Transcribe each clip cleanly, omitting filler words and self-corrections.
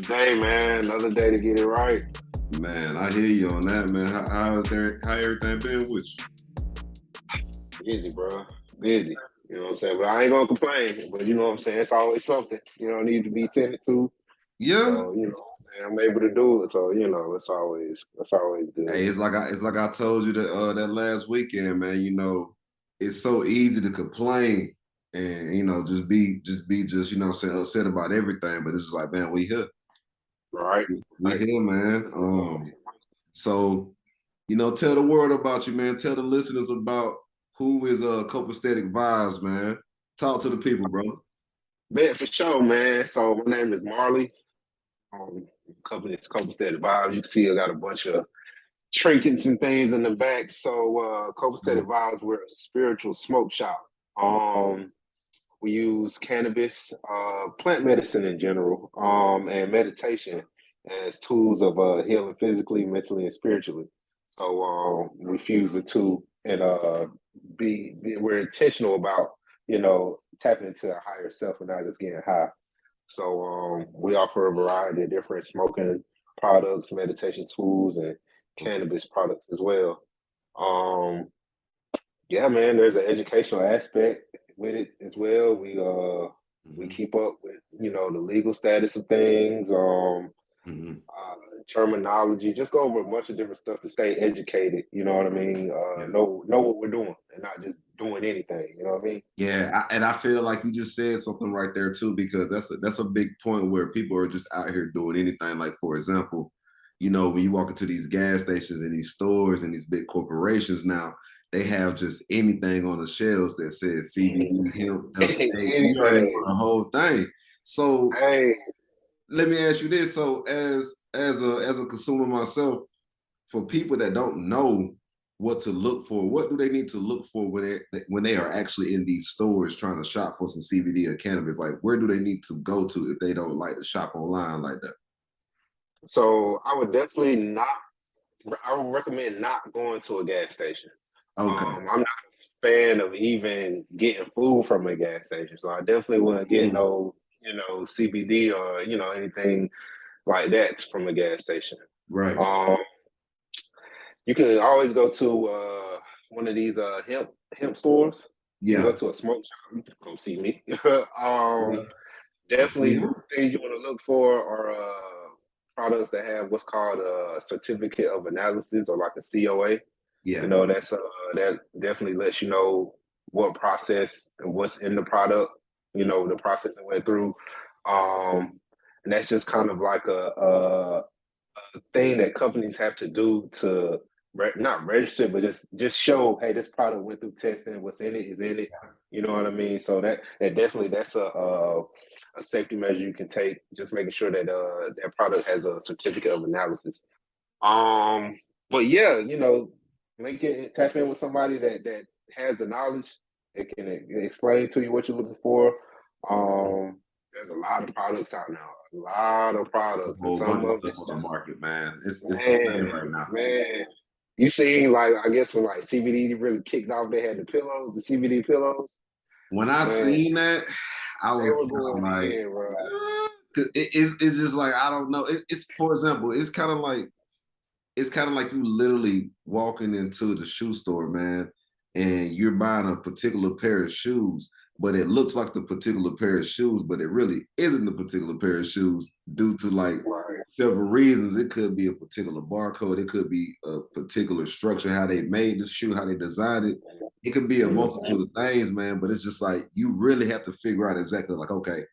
day, man. Another day to get it right. Man, I hear you on that, man. How everything been with you? Busy, bro. Busy. You know what I'm saying? But I ain't gonna complain. But you know what I'm saying? It's always something, need to be tended to. Yeah. So, I'm able to do it. So, it's always good. Hey, it's like I told you that last weekend, man. It's so easy to complain and what I'm saying, upset about everything. But it's just like, man, we here. Right. We Right. here, man. So tell the world about you, man. Tell the listeners about who is Copacetic Vibes, man. Talk to the people, brother. Bet for sure, man. So my name is Marley. Company is Copaceticvibes. You can see I got a bunch of trinkets and things in the back. So Copaceticvibes, we're a spiritual smoke shop. We use cannabis, plant medicine in general, and meditation as tools of healing physically, mentally, and spiritually. So we fuse the two and we're intentional about tapping into a higher self and not just getting high. So we offer a variety of different smoking products, meditation tools, and cannabis products as well. Um, yeah, man, there's an educational aspect with it as well. We keep up with the legal status of things, terminology, just go over a bunch of different stuff to stay educated. You know what I mean? Yeah. Know what we're doing and not just doing anything. You know what I mean? Yeah, and I feel like you just said something right there too, because that's a big point where people are just out here doing anything. Like, for example, when you walk into these gas stations and these stores and these big corporations now, they have just anything on the shelves that says CBD, hemp, delta 8. You already know Anything. the whole thing. So Hey, let me ask you this: so as a consumer myself, for people that don't know what to look for, what do they need to look for when they are actually in these stores trying to shop for some CBD or cannabis? Like, where do they need to go to if they don't like to shop online like that? so I would definitely not. I would recommend not going to a gas station. Okay. I'm not a fan of even getting food from a gas station, so I definitely wouldn't get no, CBD or anything like that from a gas station. Right. Um, you can always go to one of these hemp stores. You can Yeah. go to a smoke shop. You can come see me. Yeah. Definitely Yeah. things you want to look for are products that have what's called a certificate of analysis or like a COA. Yeah. That definitely lets you know what process and what's in the product. The process it went through, and that's just kind of like a thing that companies have to do to not register, but just show, hey, this product went through testing. What's in it is in it. You know what I mean? So that definitely that's a safety measure you can take. Just making sure that that product has a certificate of analysis. Um, but yeah, tap in with somebody that has the knowledge. It can explain to you what you're looking for. There's a lot of products out now, a lot of A products, and whole some bunch of of stuff it's on the just market, man. It's insane man, right now. man. You seen like I guess when like CBD really kicked off, they had the CBD pillows. When I Man, seen that, I they was were kind of going like, in, bro. 'cause it's just like, I don't know. It's, for example, it's kind of like you literally walking into the shoe store, man, and you're buying a particular pair of shoes, but it looks like the particular pair of shoes, but it really isn't the particular pair of shoes due to like Right. several reasons. It could be a particular barcode, it could be a particular structure, how they made the shoe, how they designed it. It could be a multitude of things, man, but it's just like you really have to figure out exactly like, okay,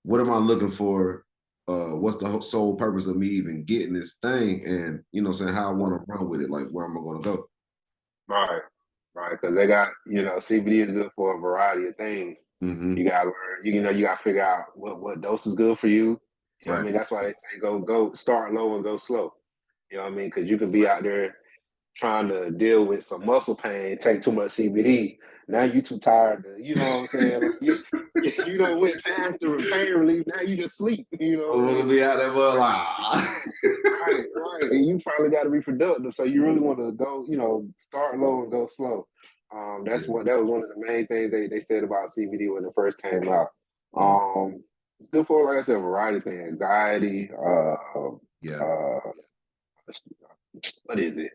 what am I looking for? What's the sole purpose of me even getting this thing? And saying how I want to run with it, like where am I going to go? Right, right, because they got CBD is good for a variety of things. You Mm-hmm. gotta learn, you gotta figure out what dose is good for you. You know what I Right. mean? That's why they say go start low and go slow. You know what I mean? Because you could be out there trying to deal with some muscle pain, take too much CBD. Now you too tired to, you know what I'm saying? Like you don't went past the pain relief. Now you just sleep. You know what I We'll mean? be out there, but like, Right, right. And you probably got to be productive. So you really want to go, start low and go slow. That was one of the main things they said about CBD when it first came out. Um, It's good for, like I said, a variety of things. Anxiety, Yeah, uh, what is it?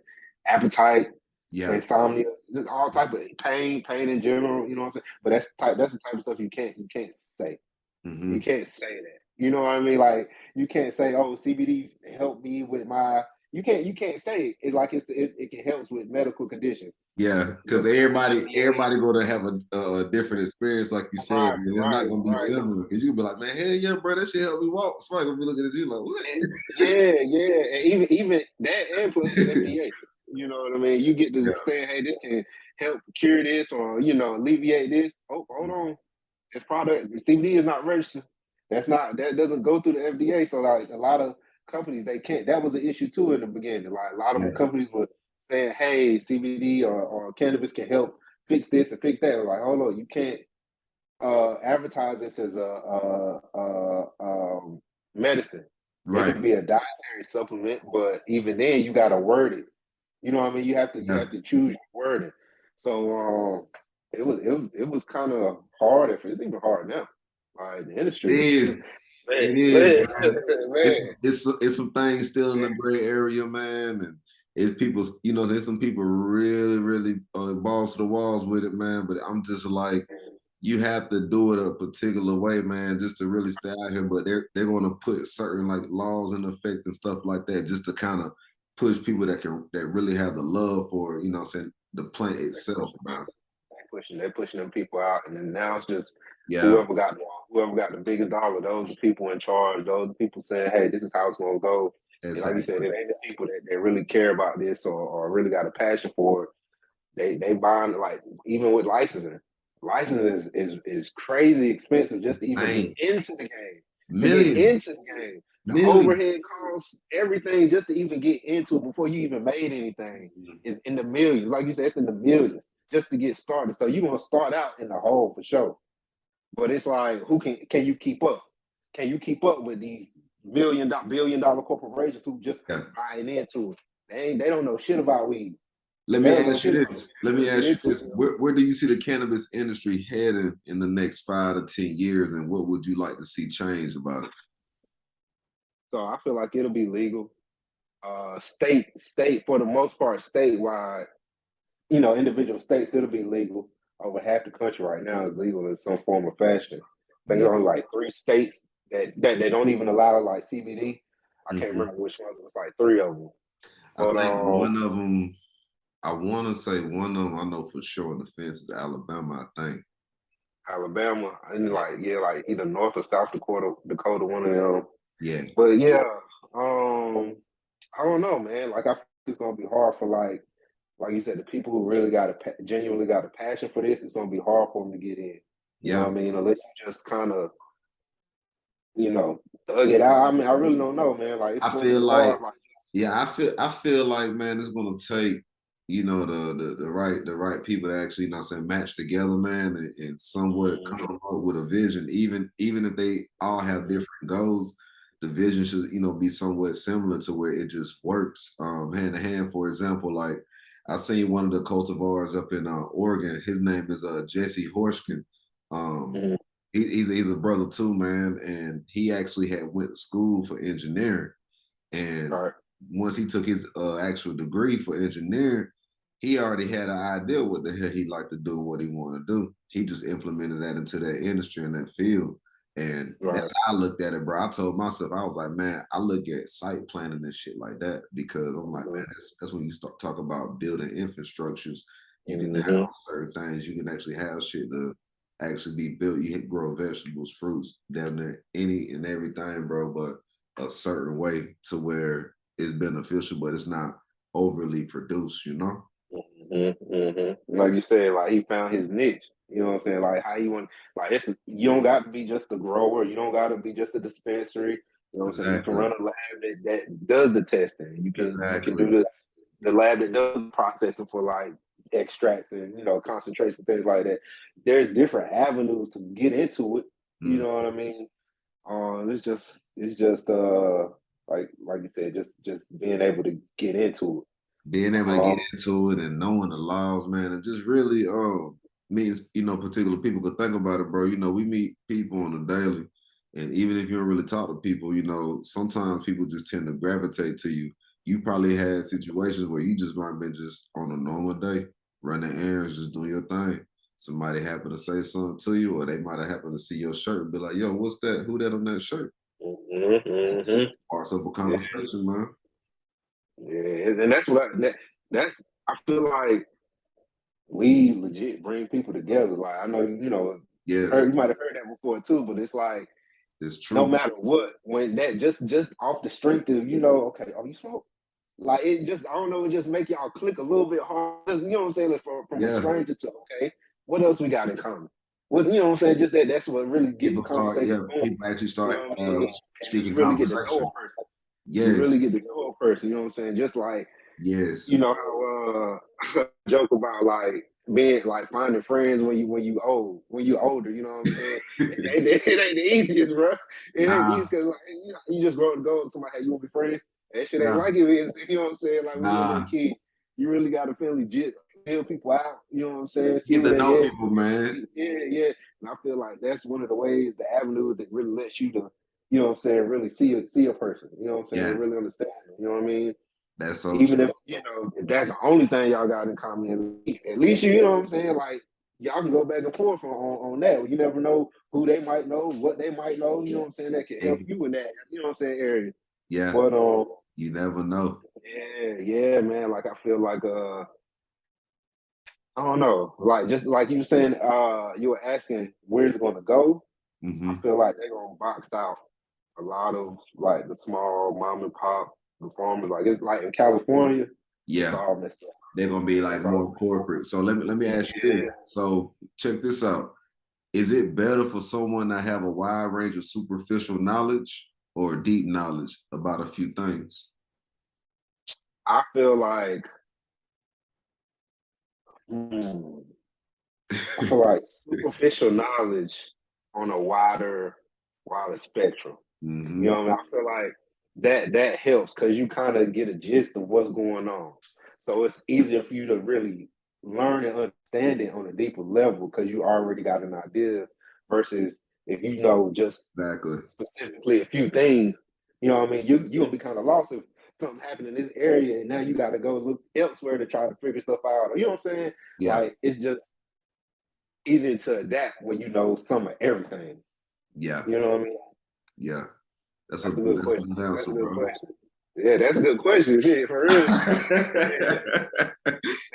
Appetite, yeah, insomnia, just all type of pain in general. You know what I'm saying? But that's the type of stuff you can't say. You hmm can't say that. You know what I mean? Like you can't say, "Oh, CBD helped me with my." You can't say it. It can help with medical conditions. yeah. But Because everybody going to have a different experience, like you said, right, man. It's not right, going to be right. similar. Because you can be like, man, hell yeah, bro, that shit helped me walk. Somebody gonna be looking at you like, what? Yeah, yeah, and even that, and plus it's FDA. You know what I mean? You get to Yeah. say, "Hey, this can help cure this, or alleviate this." Oh, hold on, this product CBD is not registered. That doesn't go through the FDA. So like a lot of companies, they can't. That was an issue too in the beginning. Like a lot of Yeah. companies were saying, "Hey, CBD or cannabis can help fix this and fix that." Like, hold on, you can't advertise this as a medicine. It Right. could be a dietary supplement, but even then, you got to word it. You know what I mean? You Yeah. have to choose your wording. So it was kind of hard. If it's even hard now, like the It industry, is. man, It is, man, man. man. It's some things still in the gray area, man, and it's people. There's some people really, really balls to the walls with it, man. But I'm just like, you have to do it a particular way, man, just to really stay out here. But they're going to put certain like laws in effect and stuff like that, just to kind of push people that really have the love for, saying, the plant itself, man. They're pushing them people out, and then now it's just Yeah, whoever got the biggest dollar. Those are people in charge. Those are people saying, "Hey, this is how it's gonna go." And like you said, exactly. it ain't the people that really care about this or really got a passion for it. They buying, like, even with licensing. Licensing is crazy expensive just to even get Man, into the game. To get millions, into the game, the millions. overhead costs, everything just to even get into it before you even made anything is in the millions. Like you said, it's in the millions just to get started. So you're gonna start out in the hole for sure. But it's like, who can you keep up? Can you keep up with these billion dollar corporations who just Yeah. buying into it? They don't know shit about weed. Let They me don't know ask you shit about this. Let me to get ask you into this. it. Where do you see the cannabis industry heading in the next 5 to 10 years, and what would you like to see change about it? So I feel like it'll be legal. State for the most part, statewide. Individual states, it'll be legal. Over half the country right now is legal in some form or fashion. I think Yeah. there's only like 3 states that they don't even allow like CBD. I can't hmm remember which ones. It's like 3 of them. I But think one of them, I want to say one of them, I know for sure in the fence is Alabama, I think. Alabama, and like, yeah, like either North or South Dakota, one of them. Yeah. But yeah, um, I don't know, man. Like I think it's gonna be hard for like you said, the people who really genuinely got a passion for this. It's gonna be hard for them to get in. You know Yeah. what I mean? Unless you just kind of, thug it out. I mean, I really don't know, man. Like it's I gonna feel be like, hard. Like, yeah, I feel like, man, it's gonna take, the right people to actually, saying, match together, man, and somewhat come up with a vision. Even if they all have different goals, the vision should, be somewhat similar to where it just works hand in hand. For example, like I seen one of the cultivars up in Oregon. His name is Jesse Horshkin. Um, mm, he's a brother too, man, and he actually had went to school for engineering. And right, once he took his actual degree for engineering, he already had an idea what the hell he liked to do, what he wanted to do. He just implemented that into that industry and that field. And right, that's how I looked at it, bro. I told myself, I was like, man, I look at site planning and shit like that because I'm like, man, that's when you start talk about building infrastructures. You can mm-hmm. house certain things. You can actually have shit to actually be built. You can grow vegetables, fruits, down there, any and everything, bro. But a certain way to where it's beneficial, but it's not overly produced, Like you said, like he found his niche. You know what I'm saying? Like how you want, like you don't got to be just a grower. You don't got to be just a dispensary. You know what I'm saying? You can Exactly. run a lab that does the testing. You can do Exactly. the lab that does processing for like extracts and concentrates and things like that. There's different avenues to get into it. You Mm. know what I mean? It's just like you said, just being able to get into Being able it. to get into it and knowing the laws, man, and just really means, particular people could think about it, bro. We meet people on the daily And even if you don't really talk to people, you know, sometimes people just tend to gravitate to you. You probably had situations where you just might have been just on a normal day, running errands, just doing your thing. Somebody happened to say something to you, or they might have happened to see your shirt and be like, yo, what's that? Who that on that shirt? Parts of a Yeah, conversation, man. yeah, and that's that's I feel like we legit bring people together. Like I know Yes, you might have heard that before too, but it's like it's no true. matter what, when that just off the strength of okay, oh you smoke, like it just I don't know, it just make y'all click a little bit hard. You know what I'm saying? Like from a Yeah. stranger to okay, what else we got in common? What you know what I'm saying? Just that's what really get the People start, conversation yeah, going. people actually You start know what I mean? And speaking you really get to know conversation. a person. You Yes, really get to know a person. You know what I'm saying? Just like yes. you know how joke about like being like finding friends when you old when you older. You know what I'm saying? It ain't the easiest, bro. It ain't the Nah, easiest because like, you just go to somebody, hey, you want to be friends? That shit ain't yeah, like it is. You know what I'm saying? Like when you're a little nah. kid, you really got to feel legit, feel people out. You know what I'm saying? See Get where to know they at. people, man. Yeah. And I feel like that's one of the ways, the avenue that really lets you to, you know what I'm saying, really see a person. You know what I'm saying? Yeah, Really understand them. You know what I mean? that's so Even true. if if that's the only thing y'all got in common, at least you know what I'm saying. Like y'all can go back and forth on that. You never know who they might know, what they might know. You know what I'm saying? That can help you in that. You know what I'm saying? Area. Yeah, But you never know. yeah, man. Like I feel like I don't know. Like just like you were saying, you were asking where's it gonna go. I Hmm. feel like they're gonna box out a lot of like the small mom and pop performers. Like it's like in California, it's Yeah, all messed up. they're gonna be like It's all more corporate. So let me ask you yeah. this. So check this out. Is it better for someone to have a wide range of superficial knowledge or deep knowledge about a few things? I feel like hmm, I feel like superficial knowledge on a wider spectrum. You Hmm. know what I mean? I feel like that helps because you kind of get a gist of what's going on. So it's easier for you to really learn and understand it on a deeper level because you already got an idea versus if you know just Exactly. specifically a few things, you know what I mean? You're gonna be kind of lost if something happened in this area and now you gotta go look elsewhere to try to figure stuff out. You know what I'm saying? Yeah, Like it's just easier to adapt when you know some of everything. yeah, You know what I mean? yeah. That's a That's a good, good that's a question. good That's answer, a good bro. question. Yeah, that's a good question. Shit, for real. Yeah.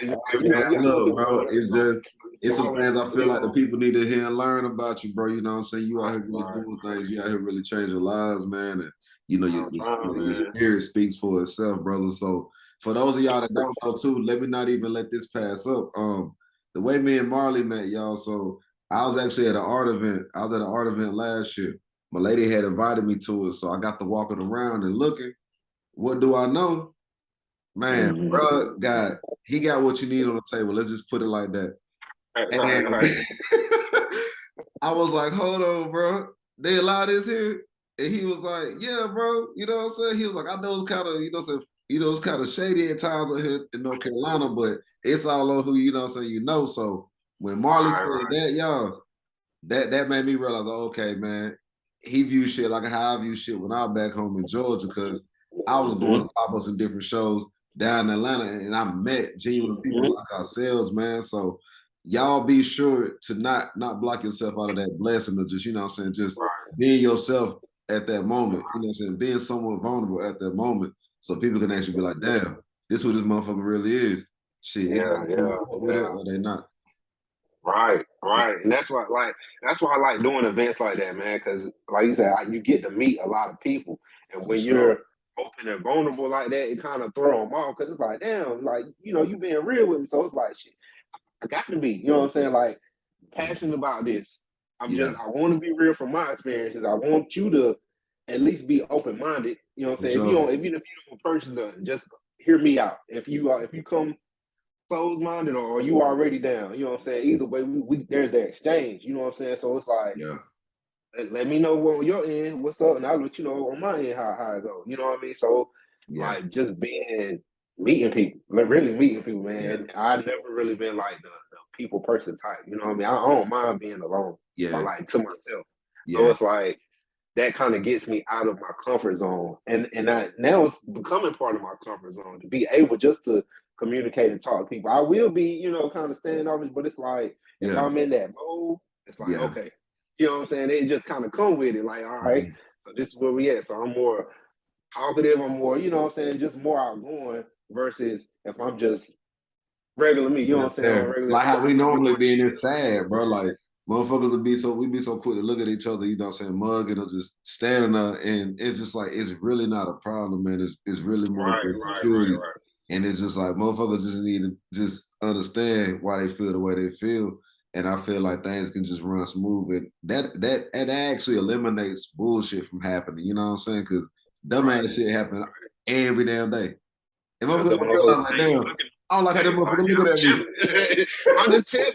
Hey, You man, gotta look look, at bro, it's just it's some smaller, things I feel like the people need to hear and learn about you, bro. You know what I'm saying? You out here really right. doing things. You out here really changing lives, man. And you know I'm trying, your man. spirit speaks for itself, brother. So for those of y'all that don't know too, let me not even let this pass up. The way me and Marley met, y'all. So I was actually at an art event. I was at an art event last year. My lady had invited me to it, so I got to walking around and looking. What do I know? Man, Mm-hmm. bro, he got what you need on the table. Let's just put it like that. Right. And I was like, hold on, bro. They allow this here? And he was like, yeah, bro. You know what I'm saying? He was like, I know it's kind of, it's kind of shady at times out here in North Carolina, but it's all on who, you know what I'm saying, you know. So when Marley said Right. that, y'all, that made me realize, okay, man, he views shit like how I view shit when I was back home in Georgia, because I was going Mm-hmm. to pop up some different shows down in Atlanta, and I met genuine people Mm-hmm. like ourselves, man. So y'all be sure to not block yourself out of that blessing of just, you know what I'm saying, just Right. being yourself at that moment, you know what I'm saying, being somewhat vulnerable at that moment so people can actually be like, damn, this who this motherfucker really is. Shit, it Yeah, either yeah, with it yeah. or they not. Right. And that's why I like doing events like that, man. Because like you said, you get to meet a lot of people, and For when sure. you're open and vulnerable like that, it kind of throw them off because it's like, damn, like you being real with me, so it's like, shit, I got to be, you know what I'm saying, like passionate about this. Yeah, I want to be real from my experiences. I want you to at least be open minded. You know what I'm for saying? If you sure. don't, even if you don't purchase the, just hear me out. If you come closed minded or you already down. You know what I'm saying? Either way, we there's the exchange. You know what I'm saying? So it's like, Yeah, let me know what on your end, what's up, and I'll let you know on my end how it goes. You know what I mean? So yeah, like just being meeting people, like really meeting people, yeah, man. I've never really been like the people person type. You know what I mean? I don't mind being alone or yeah, like to myself. So yeah. it's like that kind of gets me out of my comfort zone. And now it's becoming part of my comfort zone to be able just to communicate and talk to people. I will be, you know, kind of standoffish, but it's like if I'm in that mode, it's like, okay, you know what I'm saying? It just kind of come with it. Like, all right, so this is where we at. So I'm more talkative, I'm more, you know what I'm saying, just more outgoing versus if I'm just regular me, you know what I'm saying? Or regular, like how we normally be in this chill. sad, bro. Like motherfuckers would be so quick to look at each other, you know what I'm saying, mugging or just standing there, and it's just like it's really not a problem, man. It's really more security. Right. And it's just like motherfuckers just need to just understand why they feel the way they feel. And I feel like things can just run smooth. And that actually eliminates bullshit from happening. You know what I'm saying? Because dumbass shit happen every damn day. And motherfuckers don't realize like, damn, I don't like how that motherfucker looking at me. I'm just chilling.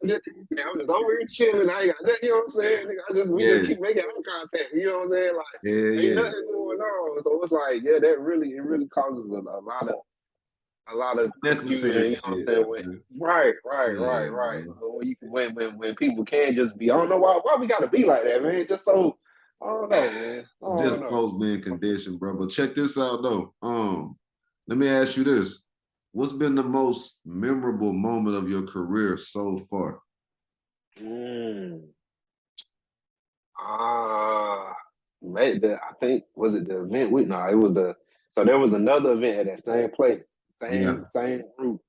I'm just over here chilling. I ain't got nothing, you know what I'm saying? We just keep making eye contact. You know what I'm saying? Like, ain't nothing going on. So it's like, it really causes a lot of confusion. You know what I'm saying? Right. When people can just be, I don't know why we gotta be like that, man. Just so I don't know, man. Just folks being conditioned, bro. But check this out though. Let me ask you this. What's been the most memorable moment of your career so far? I think, was it the event with, no, it was so there was another event at that same place, same group.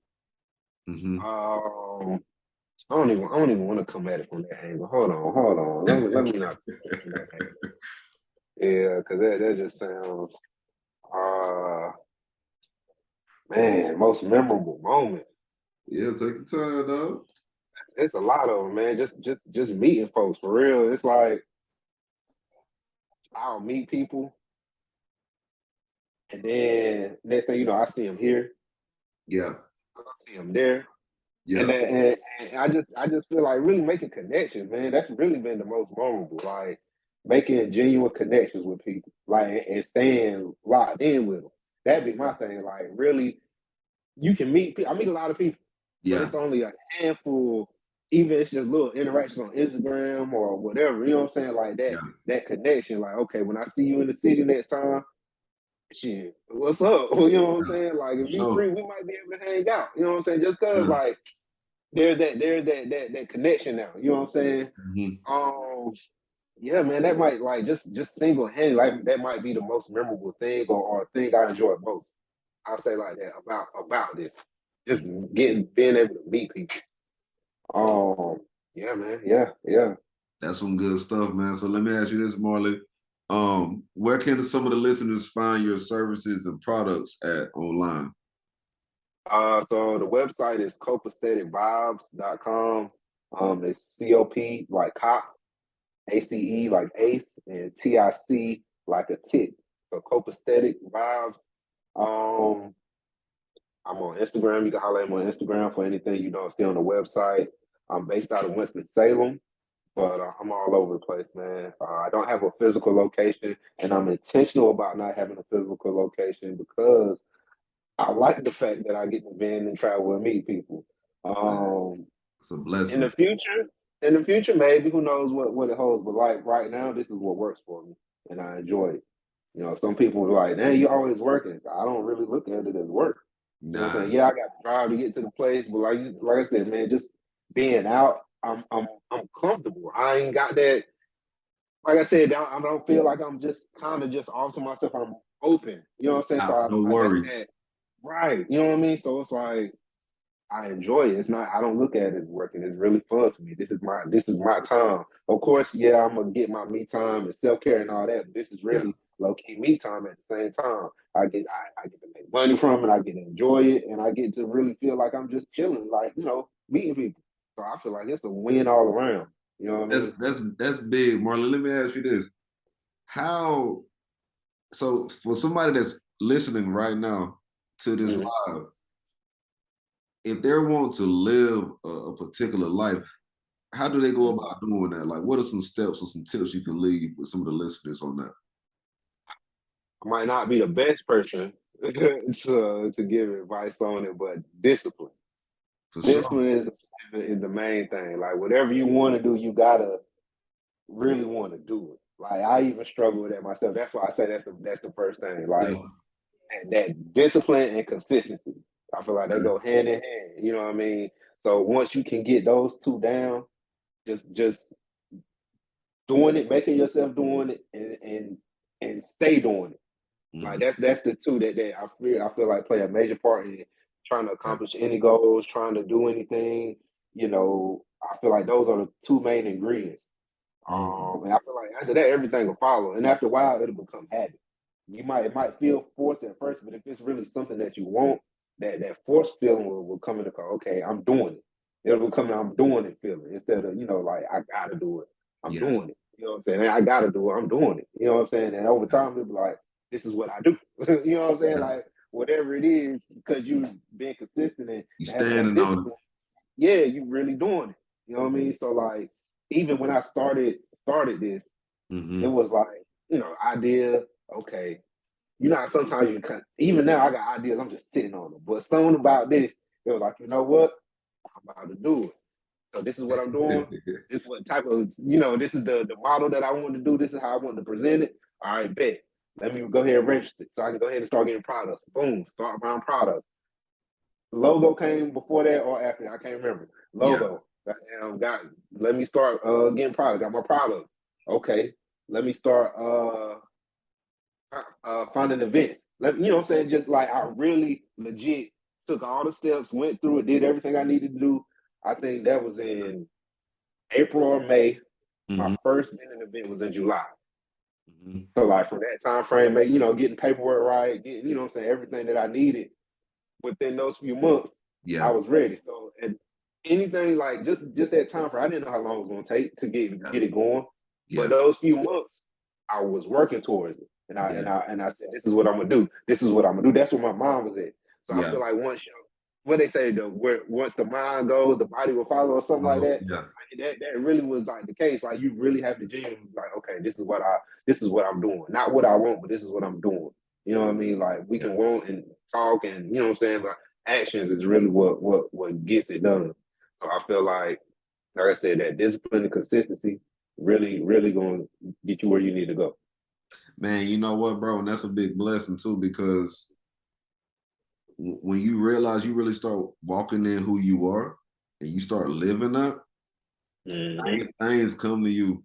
I don't even want to come at it from that angle. Hold on. Let me not from that angle. Yeah, because that just sounds man, most memorable moment. Yeah, take your time, dog. It's a lot of them, man. Just meeting folks for real. It's like I'll meet people, and then next thing you know, I see them here. Yeah, I see them there. yeah. And I just feel like really making connections, man. That's really been the most memorable. Like making genuine connections with people, like and staying locked in with them. That'd be my thing. Like really, you can meet people. I meet a lot of people, but it's only a handful. Even it's just little interactions on Instagram or whatever. You know what I'm saying? Like that connection. Like okay, when I see you in the city next time, shit, what's up? You know what I'm saying? Like if you free, we might be able to hang out. You know what I'm saying? Just cause like there's that connection now. You know what I'm saying? Yeah, man, that might like just single handed, like that might be the most memorable thing or thing I enjoy most. I'll say like that about this. Just being able to meet people. Yeah, man, yeah. That's some good stuff, man. So let me ask you this, Marley. Where can some of the listeners find your services and products at online? So the website is copaceticvibes.com. It's COP like cop, ACE like ace, and TIC like a tick. So Copacetic Vibes. I'm on Instagram. You can holler at me on Instagram for anything you don't see on the website. I'm based out of Winston-Salem, but I'm all over the place, man. I don't have a physical location, and I'm intentional about not having a physical location because I like the fact that I get to bend and travel and meet people. It's a blessing. In the future, maybe who knows what it holds. But like right now, this is what works for me, and I enjoy it. You know, some people are like, "Man, you always working." I don't really look at it as work. You know what I'm saying? Yeah, I got to drive to get to the place, but like I said, man, just being out, I'm comfortable. I ain't got that. Like I said, I don't feel like I'm just kind of just off to myself. I'm open. You know what I'm saying? So No I got worries. that. Right. You know what I mean? So it's like I enjoy it. It's not, I don't look at it as working. It's really fun to me. This is my time. Of course, yeah, I'm gonna get my me time and self-care and all that, but this is really low-key me time at the same time. I get to make money from it, I get to enjoy it, and I get to really feel like I'm just chilling, like, you know, meeting people. So I feel like it's a win all around. You know what I mean? That's big, Marlon. Let me ask you this. So for somebody that's listening right now to this live, if they want to live a particular life, how do they go about doing that? Like, what are some steps or some tips you can leave with some of the listeners on that? I might not be the best person to give advice on it, but discipline. For Discipline is the main thing. Like whatever you want to do, you gotta really want to do it. Like I even struggle with that myself. That's why I say that's the first thing. Like Yeah. that discipline and consistency. I feel like they Okay. go hand in hand. You know what I mean? So once you can get those two down, just doing it, making yourself doing it, and stay doing it. Like Mhm. that's the two that I feel like play a major part in trying to Yeah. accomplish any goals, trying to do anything. I feel like those are the two main ingredients. Mhm. And I feel like after that, everything will follow, and after a while, it'll become habit. It might feel forced at first, but if it's really something that you want, that forced feeling will come into call. Okay, I'm doing it. It'll become an I'm doing it feeling instead of like I gotta do it. I'm Yeah. doing it. You know what I'm saying? I gotta do it. I'm doing it. You know what I'm saying? And over Yeah. time, it'll be like this is what I do. You know what I'm saying? Yeah. Like whatever it is, because you being consistent You and having that standing on it. discipline, yeah, you really doing it. You know what I mean? So like even when I started this, it Mm-hmm. was like, idea, okay. How sometimes you can even now I got ideas, I'm just sitting on them. But something about this, it was like, you know what? I'm about to do it. So this is what I'm doing. This is what type of, this is the model that I want to do. This is how I want to present it. All right, bet. Let me go ahead and register so I can go ahead and start getting products. Boom, start buying products. Logo came before that or after? I can't remember. Yeah. Logo. Got. Let me start getting products. Got my products. Okay. Let me start finding events. You know what I'm saying? Just like I really legit took all the steps, went through it, did everything I needed to do. I think that was in April or May. My Mm-hmm. first vending event was in July. Mm-hmm. So like from that time frame, getting paperwork right, getting, what I'm saying, everything that I needed within those few months, I Yeah. was ready. So and anything like just that time frame, I didn't know how long it was gonna take to Yeah. get it going. But Yeah. those few months, I was working towards it. Yeah. And I said, this is what I'm gonna do. This is what I'm gonna do. That's where my mind was at. So I Yeah. feel like what they say, where once the mind goes, the body will follow, or something like Well, that. yeah. That really was like the case. Like you really have to genuinely like, okay, this is what I'm doing. Not what I want, but this is what I'm doing. You know what I mean? Like we Yeah. can want and talk and you know what I'm saying, but actions is really what gets it done. So I feel like I said, that discipline and consistency really, really gonna get you where you need to go. Man, you know what, bro? And that's a big blessing too, because when you realize you really start walking in who you are and you start living up, Mm-hmm. things come to you.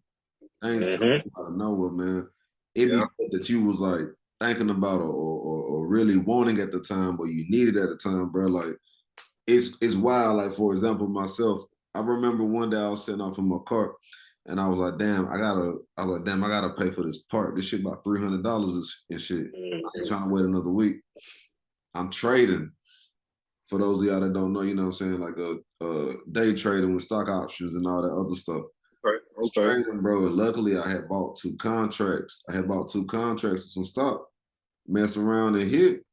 Things come to Mm-hmm. you out of nowhere, man. It be Yeah. stuff that you was like thinking about or really wanting at the time or you needed at the time, bro. Like it's wild. Like for example, myself, I remember one day I was sitting off in my car and I was like, damn, I gotta pay for this part. This shit about $300 and shit. I ain't Mm-hmm. trying to wait another week. I'm trading. For those of y'all that don't know, you know what I'm saying, like day trading with stock options and all that other stuff. Okay. It's Okay. trading, bro. And luckily, I had bought two contracts. I had bought two contracts and some stock. Mess around and hit,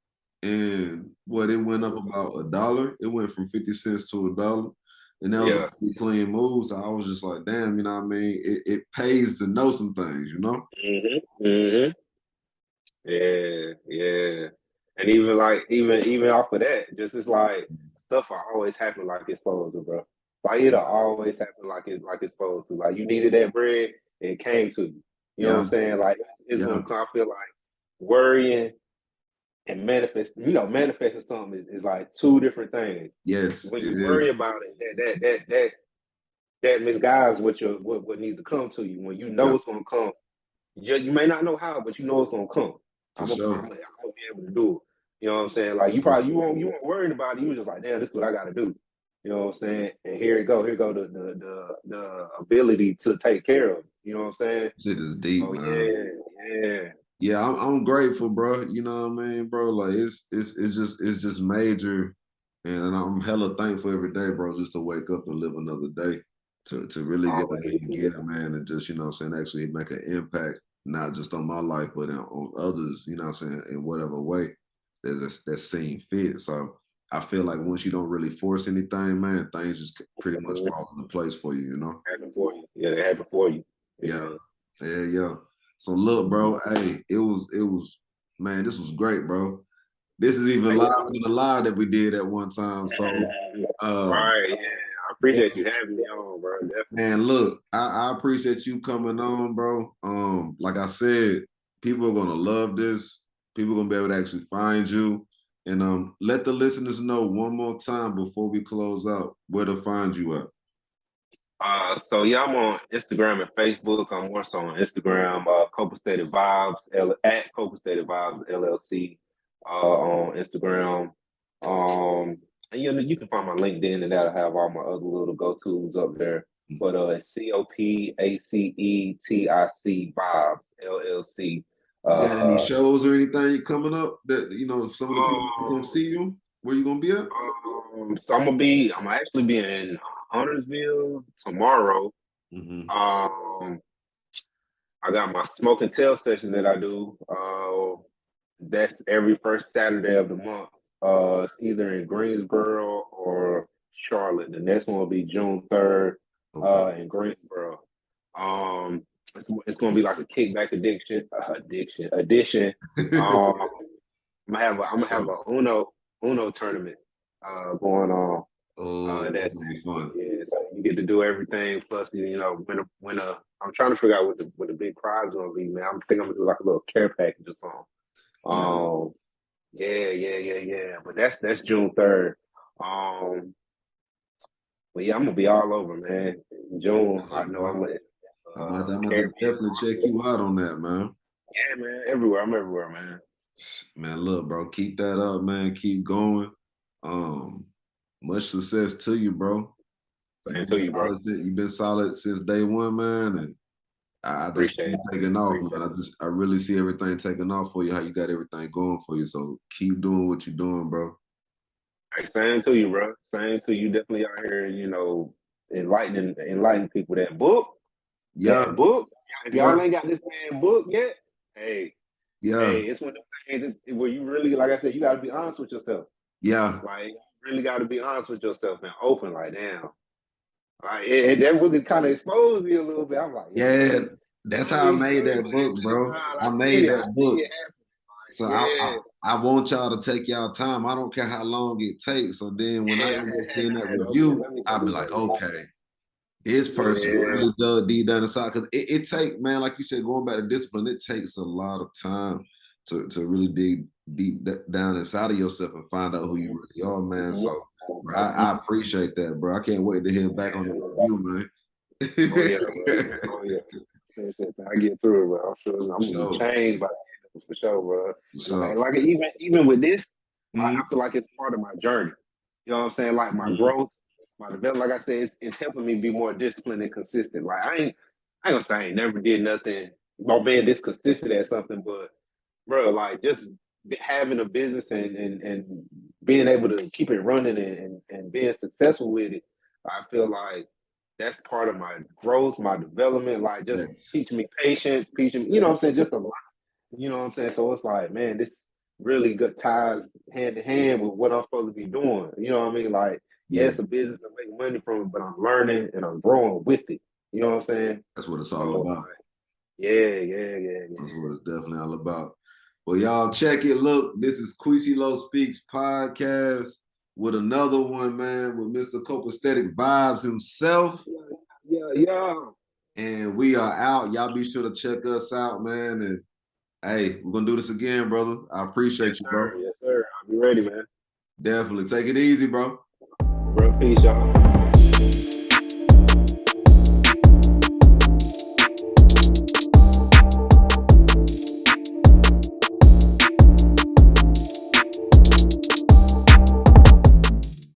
and what it went up about $1. It went from 50 cents to $1, and that was a Yeah. pretty clean move. So I was just like, damn, you know what I mean? It pays to know some things, you know? Mm-hmm. Mm-hmm. Yeah. Yeah. And even like even off of that, just it's like stuff will always happen like it's supposed to, bro. Like it'll always happen like it's supposed to. Like you needed that bread, it came to you. You know what Yeah, I'm saying? Like it's yeah, gonna come. I feel like worrying and manifesting something is like two different things. yes, When it you is worry about it, that misguides what needs to come to you. When you yeah, know it's gonna come, you may not know how, but you know it's gonna come. for sure. I'm gonna be able to do it. You know what I'm saying? Like you weren't worried about it. You were just like, damn, this is what I got to do. You know what I'm saying? And here go the ability to take care of it. You know what I'm saying? Shit is deep, Oh man. yeah. Yeah, I'm grateful, bro. You know what I mean, bro? Like it's just major, and I'm hella thankful every day, bro, just to wake up and live another day, to really get out here Always, and get it, man, and just you know what I'm saying, actually make an impact, not just on my life, but on others. You know what I'm saying, in whatever way that's seen fit. So I feel like once you don't really force anything, man, things just pretty much fall into place for you. You know? happen for you. Yeah, they happen for you. Yeah, Yeah. yeah. So look, bro. Hey, it was, man. This was great, bro. This is even live than the live that we did at one time. So, um, Right. Yeah. I appreciate you having me on, bro. Definitely. Man, look, I appreciate you coming on, bro. Like I said, people are gonna love this. People are gonna be able to actually find you. And let the listeners know one more time before we close out where to find you at. So yeah, I'm on Instagram and Facebook. I'm more so on Instagram, at Copaceticvibes LLC, on Instagram. And you can find my LinkedIn, and that'll have all my other little go-tos up there. But it's Copacetic Vibes LLC. Got any shows or anything coming up that if some of the people come see you? Where you gonna be at? So I'm actually be in Huntersville tomorrow. I got my smoke and tell session that I do. That's every first Saturday of the month. It's either in Greensboro or Charlotte. The next one will be June 3rd, in Greensboro. It's gonna be like a kickback edition. I'm gonna have a Uno tournament going on. That's gonna be fun. Yeah, so you get to do everything. Plus, win a. I'm trying to figure out what the big prize is gonna be, man. I'm gonna do like a little care package or something. Yeah. But that's June 3rd. But yeah, I'm gonna be all over, man. In June, I know I'm gonna definitely check you out on that, man. Yeah, man. Everywhere. I'm everywhere, man. Man, look, bro, keep that up, man. Keep going. Much success to you, bro. You've been solid since day one, man, and I just see you taking off, man. I really see everything taking off for you. How you got everything going for you. So keep doing what you're doing, bro. Hey, same to you, bro. Same to you. Definitely out here, enlightening people. That book. That book. If y'all ain't got this man book yet, hey, it's one of those things where you really, like I said, you got to be honest with yourself. Yeah. Like, you really got to be honest with yourself and open. Like, damn. Like, that really kind of exposed me a little bit. I'm like, yeah, that's how I made that book, bro. I made that book. So I want y'all to take y'all time. I don't care how long it takes. So then when I end up seeing that review, I'll be like, okay, this person really does deep down inside. Because it take, man, like you said, going back to discipline, it takes a lot of time to really dig deep down inside of yourself and find out who you really are, man. So bro, I appreciate that, bro. I can't wait to hear back on the review, man. Oh yeah. I get through it, bro. I'm sure I'm gonna be changed by that for sure, bro. So, like even with this, I feel like it's part of my journey. You know what I'm saying? Like my growth, my development. Like I said, it's helping me be more disciplined and consistent. Like I ain't gonna say I ain't never did nothing about being this consistent at something, but bro, like just having a business and being able to keep it running and being successful with it, I feel like that's part of my growth, my development, like just teaching me patience, teaching, what I'm saying, just a lot, what I'm saying? So it's like, man, this really good ties hand in hand with what I'm supposed to be doing. You know what I mean? Like, it's a business I make money from it, but I'm learning and I'm growing with it. You know what I'm saying? That's what it's all about. Yeah. That's what it's definitely all about. Well, y'all check it. Look, this is Quisilo Speaks podcast with another one, man, with Mr. Copaceticvibes himself. Yeah. And we are out. Y'all be sure to check us out, man. And hey, we're gonna do this again, brother. I appreciate you, bro. Yes, sir. I'll be ready, man. Definitely. Take it easy, bro. Bro, peace, y'all.